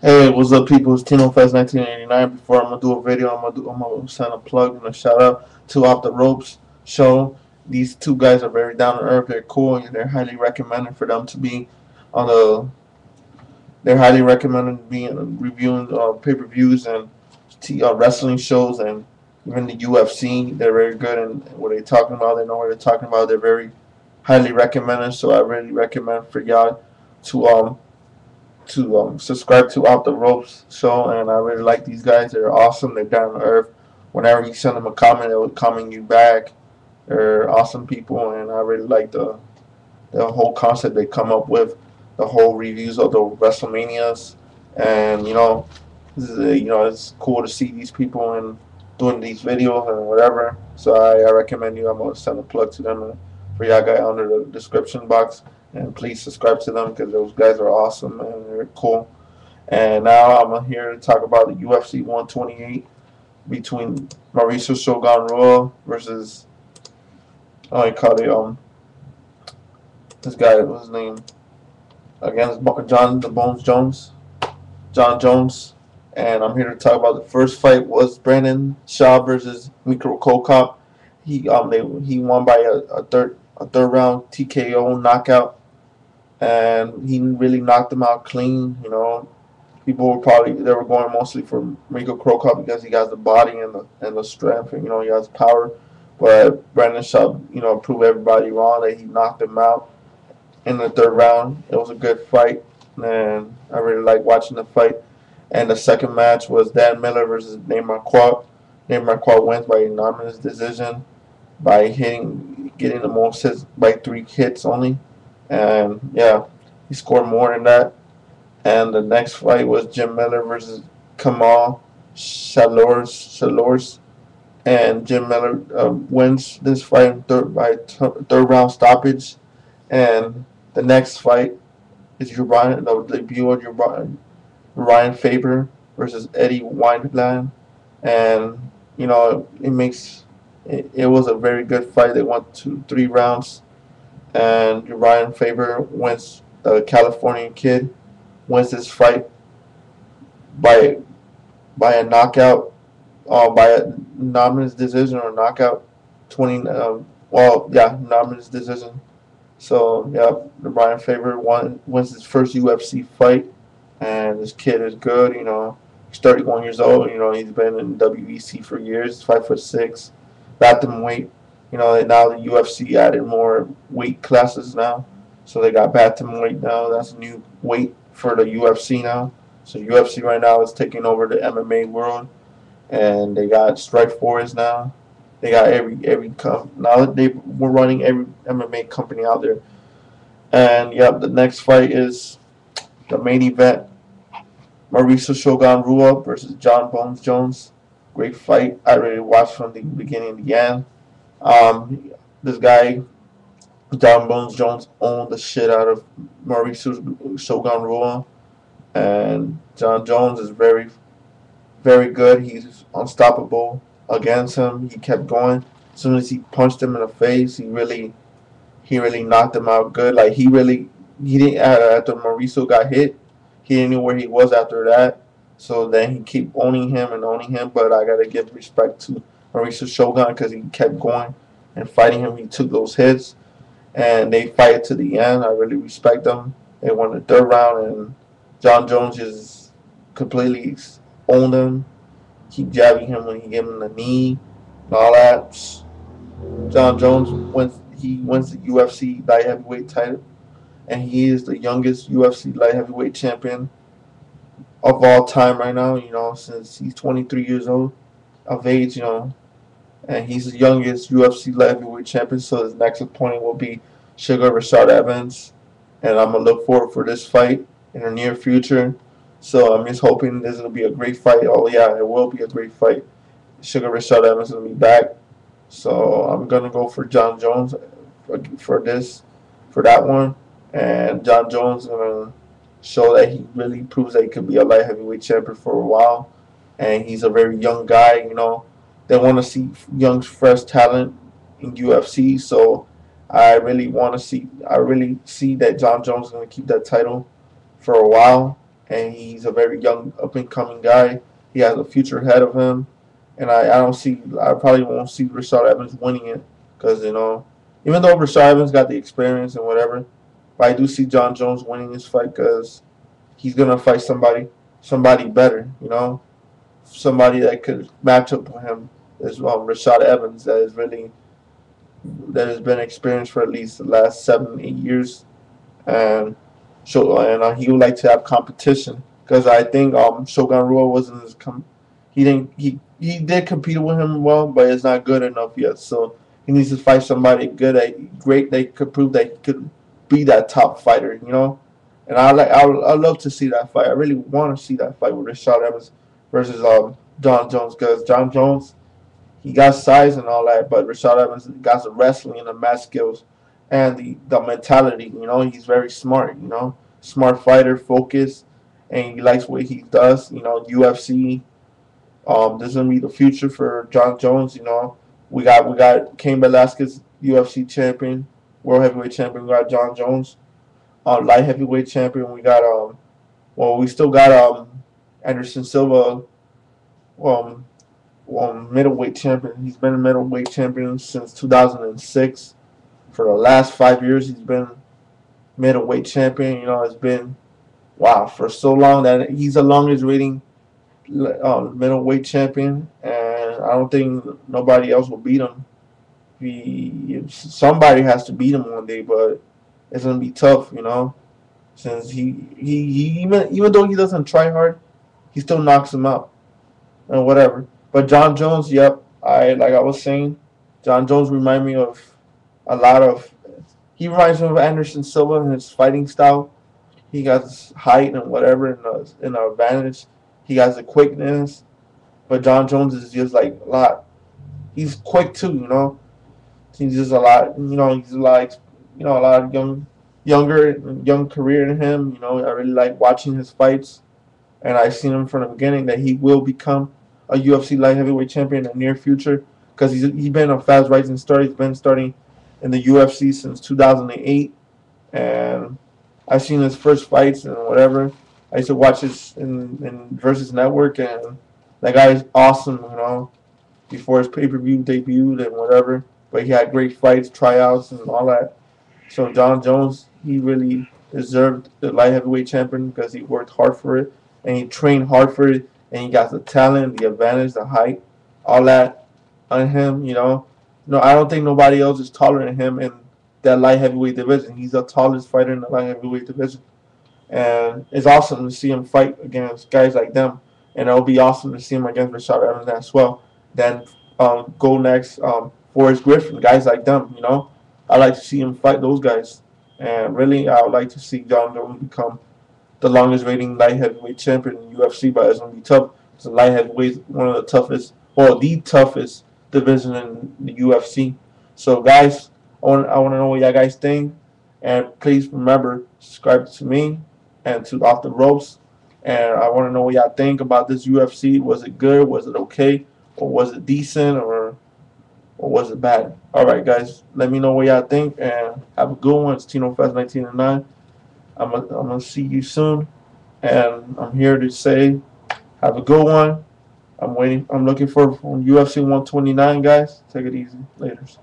Hey, what's up, people? It's Tino Fest 1989. Before I'm gonna do a video, I'm gonna send a plug and a shout out to Off the Ropes show. These two guys are very down to earth. They're cool, and they're highly recommended for them to be on the. They're highly recommended being reviewing pay-per-views and wrestling shows and even the UFC. They're very good and what they're talking about. They know what they're talking about. They're very highly recommended. So I really recommend for y'all to subscribe to Off the Ropes show, and I really like these guys. They're awesome. They're down to earth. Whenever you send them a comment, they will comment you back. They're awesome people, and I really like the whole concept they come up with, the whole reviews of the WrestleManias, and it's cool to see these people and doing these videos and whatever. So I recommend you. I'm gonna send a plug to them for y'all guy under the description box. And please subscribe to them because those guys are awesome and they're cool. And now I'm here to talk about the UFC 128 between Mauricio Shogun Rua versus I call it this guy, what's his name, against Jon Bones Jones, Jon Jones. And I'm here to talk about the first fight was Brandon Schaub versus Mirko. He won by a third round TKO knockout, and he really knocked him out clean. People they were going mostly for Mirko because he has the body and the strength, and he has power. But Brandon Schaub, proved everybody wrong that he knocked him out in the third round. It was a good fight, and I really like watching the fight. And the second match was Dan Miller versus Nate Marquardt. Nate Marquardt wins by unanimous decision by getting the most hits by 3 hits only. And yeah, he scored more than that. And the next fight was Jim Miller versus Kamal Shalorus. And Jim Miller wins this fight by third round stoppage. And the next fight is the debut of Ryan Faber versus Eddie Wineland. And it was a very good fight. They went to 3 rounds, and Ryan Faber wins. The Californian kid wins this fight by a knockout, by a unanimous decision or knockout. 20. Unanimous decision. So yeah, Ryan Faber wins his first UFC fight, and this kid is good. He's 31 years old. He's been in WEC for years. 5'6", bantamweight. Now the UFC added more weight classes now. So they got bantamweight now. That's a new weight for the UFC now. So UFC right now is taking over the MMA world, and they got Strikeforce now. They got now we're running every MMA company out there. And yep, the next fight is the main event: Mauricio Shogun Rua versus Jon Bones Jones. Great fight. I really watched from the beginning to the end. This guy, Jon Bones Jones, owned the shit out of Mauricio Shogun Rua, and Jon Jones is very, very good. He's unstoppable against him. He kept going. As soon as he punched him in the face, he really knocked him out good. Like he didn't after Mauricio got hit, he didn't know where he was after that. So then he kept owning him and owning him. But I gotta give respect to Mauricio Shogun because he kept going and fighting him. He took those hits, and they fight to the end. I really respect them. They won the third round, and Jon Jones just completely owned him. Keep jabbing him when he gave him the knee and all that. Jon Jones wins the UFC light heavyweight title, and he is the youngest UFC light heavyweight champion of all time right now. Since he's 23 years old of age. And he's the youngest UFC light heavyweight champion. So his next opponent will be Sugar Rashad Evans, and I'm gonna look forward for this fight in the near future. So I'm just hoping this will be a great fight. Oh yeah, it will be a great fight. Sugar Rashad Evans will be back. So I'm gonna go for Jon Jones for that one, and Jon Jones is gonna show that he really proves that he could be a light heavyweight champion for a while, and he's a very young guy. They want to see young, fresh talent in UFC, so I really want to see. I really see that Jon Jones is gonna keep that title for a while, and he's a very young, up and coming guy. He has a future ahead of him, and I probably won't see Rashad Evans winning it because even though Rashad Evans got the experience and whatever, but I do see Jon Jones winning this fight because he's gonna fight somebody better, somebody that could match up with him is Rashad Evans that has been experienced for at least the last 7 8 years, and he would like to have competition because I think Shogun Rua wasn't he didn't he did compete with him well, but it's not good enough yet. So he needs to fight somebody great that could prove that he could be that top fighter, And I love to see that fight. I really want to see that fight with Rashad Evans versus Jon Jones because Jon Jones, he got size and all that, but Rashad Evans got the wrestling and the match skills and the mentality. He's very smart. Smart fighter, focused, and he likes what he does. UFC. This is gonna be the future for Jon Jones. We got Cain Velasquez, UFC champion, world heavyweight champion. We got Jon Jones, light heavyweight champion. We still got Anderson Silva, um, middleweight champion. He's been a middleweight champion since 2006. For the last 5 years, he's been middleweight champion. It's been wow for so long that he's the longest reigning middleweight champion, and I don't think nobody else will beat him. Somebody has to beat him one day, but it's gonna be tough, since he even though he doesn't try hard, he still knocks him out and whatever. But Jon Jones, yep, I was saying, Jon Jones remind me of a lot of. He reminds me of Anderson Silva in his fighting style. He got his height and whatever in the advantage. He has the quickness, but Jon Jones is just like a lot. He's quick too, He's just a lot, He's like, a lot of young career in him. I really like watching his fights, and I've seen him from the beginning that he will become a UFC light heavyweight champion in the near future because he's been a fast rising star. He's been starting in the UFC since 2008, and I've seen his first fights and whatever. I used to watch his in Versus Network, and that guy is awesome, before his pay-per-view debuted and whatever. But he had great fights, tryouts, and all that. So Jon Jones, he really deserved the light heavyweight champion because he worked hard for it, and he trained hard for it, and he got the talent, the advantage, the height, all that on him, No, I don't think nobody else is taller than him in that light heavyweight division. He's the tallest fighter in the light heavyweight division. And it's awesome to see him fight against guys like them. And it'll be awesome to see him against Rashad Evans as well. Then go next, Forrest Griffin, guys like them, I like to see him fight those guys. And really, I would like to see Jon Jones become the longest reigning light heavyweight champion in UFC, but it's going to be tough. It's a light heavyweight, one of the toughest, or the toughest division in the UFC. So, guys, I want to know what y'all guys think. And please remember, subscribe to me and to Off the Ropes. And I want to know what y'all think about this UFC. Was it good? Was it okay? Or was it decent? Or was it bad? All right, guys. Let me know what y'all think. And have a good one. It's Tino Fest 1909. I'm gonna see you soon. And I'm here to say have a good one. I'm waiting. I'm looking for UFC 129, guys. Take it easy. Laters.